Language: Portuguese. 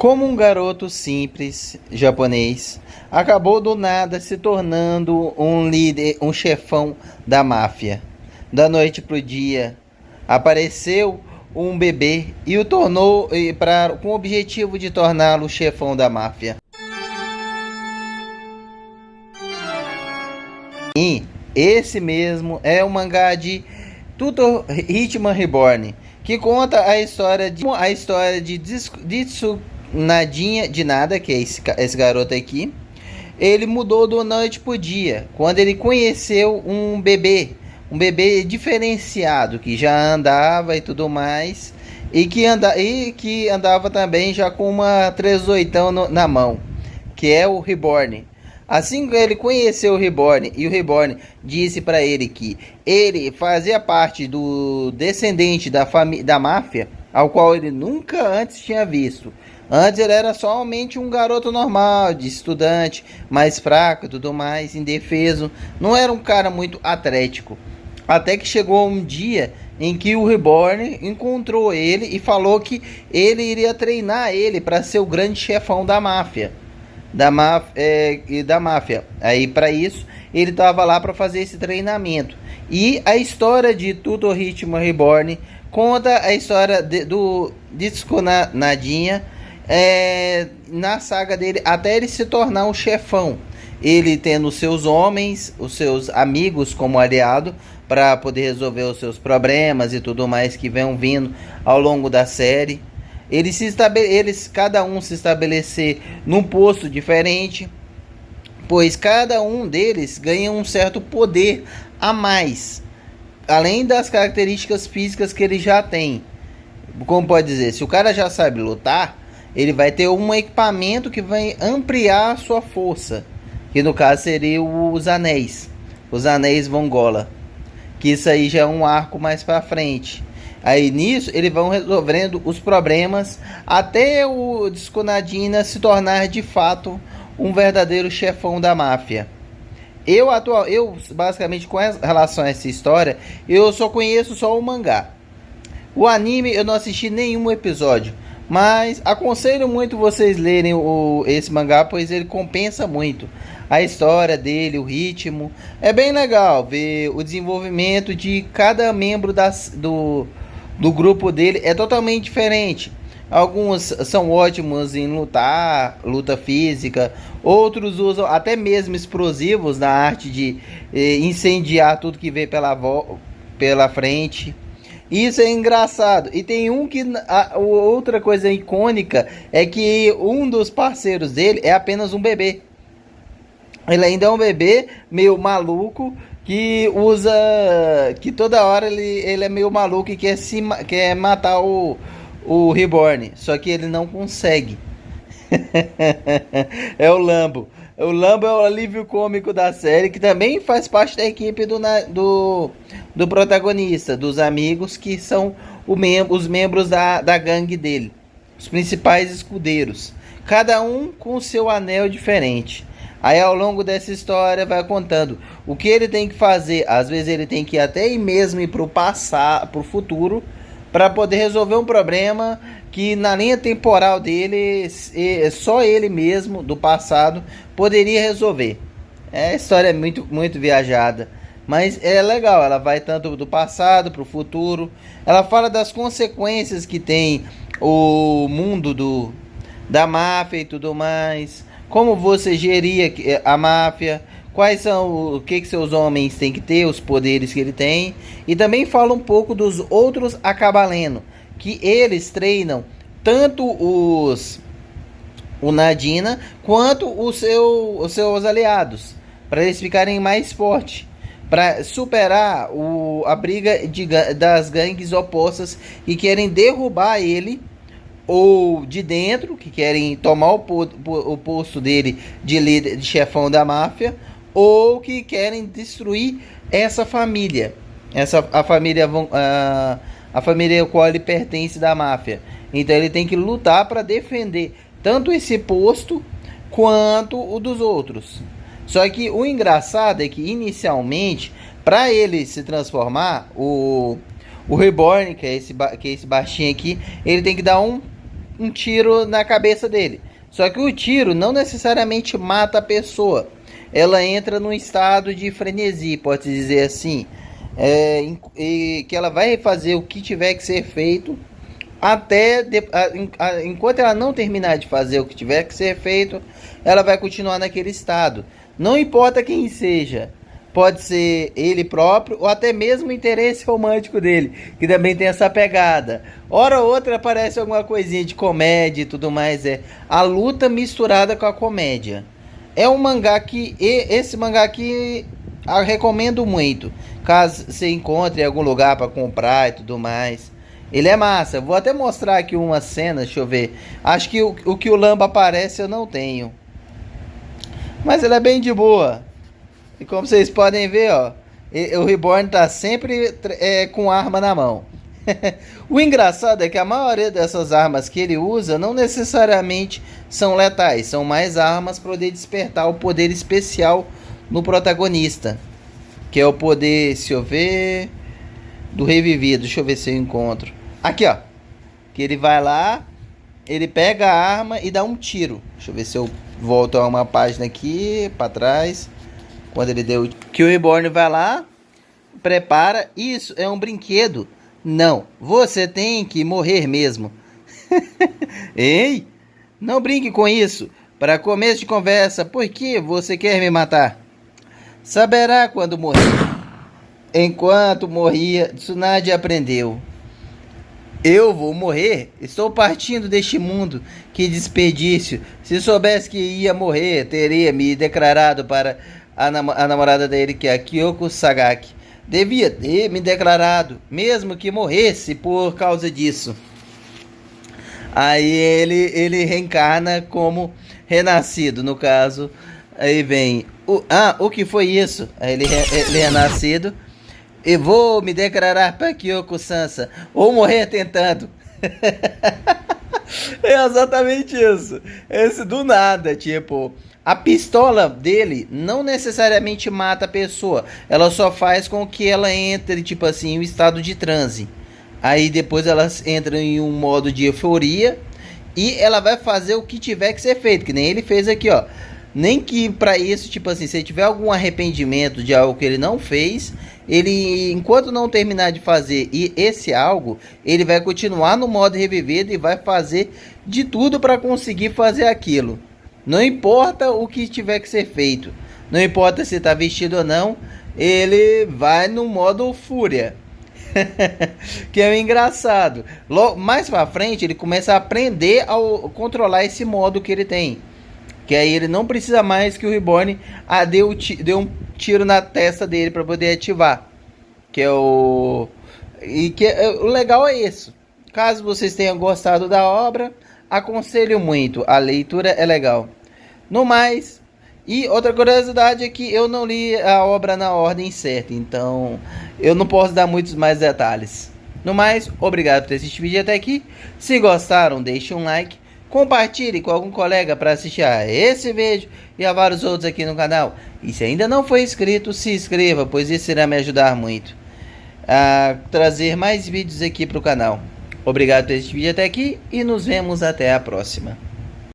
Como um garoto simples japonês acabou do nada se tornando um líder, um chefão da máfia. Da noite pro dia, apareceu um bebê e o tornou com o objetivo de torná-lo chefão da máfia. E esse mesmo é o mangá de Tutor Hitman Reborn, que conta a história de Tsunadinha de nada, que é esse garoto aqui. Ele mudou do noite pro dia, quando ele conheceu um bebê diferenciado, que já andava e tudo mais, e que andava também já com uma 38 na mão, que é o Reborn. Assim que ele conheceu o Reborn e o Reborn disse para ele que ele fazia parte do descendente da máfia, ao qual ele nunca antes tinha visto. Antes ele era somente um garoto normal, de estudante, mais fraco e tudo mais, indefeso. Não era um cara muito atlético. Até que chegou um dia em que o Reborn encontrou ele e falou que ele iria treinar ele para ser o grande chefão da máfia. Da máfia. Aí para isso ele estava lá para fazer esse treinamento. E a história de Tutor Hitman Reborn conta a história do Disco Nadinha, na saga dele até ele se tornar um chefão. Ele tendo os seus homens, os seus amigos como aliado para poder resolver os seus problemas e tudo mais que vem vindo ao longo da série. Cada um se estabelecer num posto diferente, pois cada um deles ganha um certo poder a mais, além das características físicas que ele já tem. Como pode dizer, se o cara já sabe lutar, ele vai ter um equipamento que vai ampliar a sua força, que no caso seria os anéis Vongola, que isso aí já é um arco mais para frente. Aí nisso eles vão resolvendo os problemas até o Desconadina se tornar de fato um verdadeiro chefão da máfia. Eu basicamente com relação a essa história, eu só conheço o mangá. O anime eu não assisti nenhum episódio, mas aconselho muito vocês lerem esse mangá, pois ele compensa muito. A história dele, o ritmo, é bem legal ver o desenvolvimento de cada membro do grupo dele, é totalmente diferente. Alguns são ótimos em luta física, outros usam até mesmo explosivos na arte de incendiar tudo que vê pela frente. Isso é engraçado. E tem outra coisa icônica é que um dos parceiros dele é apenas um bebê. Ele ainda é um bebê meio maluco que toda hora ele é meio maluco e quer matar o Reborn, só que ele não consegue. É o Lambo. O Lambo é o alívio cômico da série, que também faz parte da equipe do protagonista, dos amigos que são os membros da gangue dele, os principais escudeiros, cada um com o seu anel diferente. Aí ao longo dessa história vai contando o que ele tem que fazer. Às vezes ele tem que ir até mesmo ir para o passado, para o futuro, para poder resolver um problema que na linha temporal dele só ele mesmo do passado poderia resolver. A história é muito, muito viajada, mas é legal. Ela vai tanto do passado para o futuro. Ela fala das consequências que tem o mundo da máfia e tudo mais. Como você geria a máfia, quais são o que seus homens têm que ter, os poderes que ele tem. E também fala um pouco dos outros Acabaleno, que eles treinam tanto o Nadina quanto os seus aliados, para eles ficarem mais fortes, para superar a briga das gangues opostas que querem derrubar ele, ou de dentro, que querem tomar o posto dele de líder, de chefão da máfia, ou que querem destruir essa família, a família a qual ele pertence da máfia. Então ele tem que lutar para defender tanto esse posto quanto o dos outros. Só que o engraçado é que inicialmente, para ele se transformar, o Reborn, que é esse baixinho aqui, ele tem que dar um tiro na cabeça dele. Só que o tiro não necessariamente mata a pessoa. Ela entra num estado de frenesi, pode dizer assim. Que ela vai fazer o que tiver que ser feito enquanto ela não terminar de fazer o que tiver que ser feito, ela vai continuar naquele estado. Não importa quem seja. Pode ser ele próprio ou até mesmo o interesse romântico dele, que também tem essa pegada. Hora ou outra aparece alguma coisinha de comédia e tudo mais. É a luta misturada com a comédia. É um mangá que... Esse mangá aqui eu recomendo muito. Caso você encontre em algum lugar para comprar e tudo mais. Ele é massa. Vou até mostrar aqui uma cena, deixa eu ver. Acho que o que o Lamba aparece eu não tenho. Mas ele é bem de boa. E como vocês podem ver, ó, o Reborn tá sempre com arma na mão. O engraçado é que a maioria dessas armas que ele usa não necessariamente são letais. São mais armas para poder despertar o poder especial no protagonista. Que é o poder, se eu ver, do revivido. Deixa eu ver se eu encontro. Aqui, ó. Que ele vai lá, ele pega a arma e dá um tiro. Deixa eu ver se eu volto a uma página aqui, para trás. Quando ele deu... Que o Reborn vai lá, prepara. Isso é um brinquedo. Não, você tem que morrer mesmo. Ei, não brinque com isso. Para começo de conversa, por que você quer me matar? Saberá quando morrer. Enquanto morria, Tsunade aprendeu. Eu vou morrer? Estou partindo deste mundo. Que desperdício. Se soubesse que ia morrer, teria me declarado para a namorada dele, que é a Kyoko Sagaki. Devia ter me declarado, mesmo que morresse por causa disso. Aí ele reencarna como renascido, no caso. Aí vem... o que foi isso? Aí ele é renascido. E vou me declarar para Kyoko Sansa, ou morrer tentando. É exatamente isso. Esse do nada, tipo... A pistola dele não necessariamente mata a pessoa. Ela só faz com que ela entre, tipo assim, em um estado de transe. Aí depois ela entra em um modo de euforia. E ela vai fazer o que tiver que ser feito. Que nem ele fez aqui, ó. Nem que pra isso, tipo assim, se ele tiver algum arrependimento de algo que ele não fez, ele, enquanto não terminar de fazer esse algo, ele vai continuar no modo revivido e vai fazer de tudo para conseguir fazer aquilo. Não importa o que tiver que ser feito. Não importa se está vestido ou não. Ele vai no modo fúria. Que é o engraçado. Mais pra frente ele começa a aprender a controlar esse modo que ele tem. Que aí ele não precisa mais que o Reborn dê um tiro na testa dele para poder ativar. Que é o... o legal é isso. Caso vocês tenham gostado da obra, aconselho muito. A leitura é legal. No mais, e outra curiosidade é que eu não li a obra na ordem certa, então eu não posso dar muitos mais detalhes. No mais, obrigado por ter assistido o vídeo até aqui. Se gostaram, deixe um like, compartilhe com algum colega para assistir a esse vídeo e a vários outros aqui no canal. E se ainda não for inscrito, se inscreva, pois isso irá me ajudar muito a trazer mais vídeos aqui para o canal. Obrigado por ter assistido o vídeo até aqui e nos vemos até a próxima.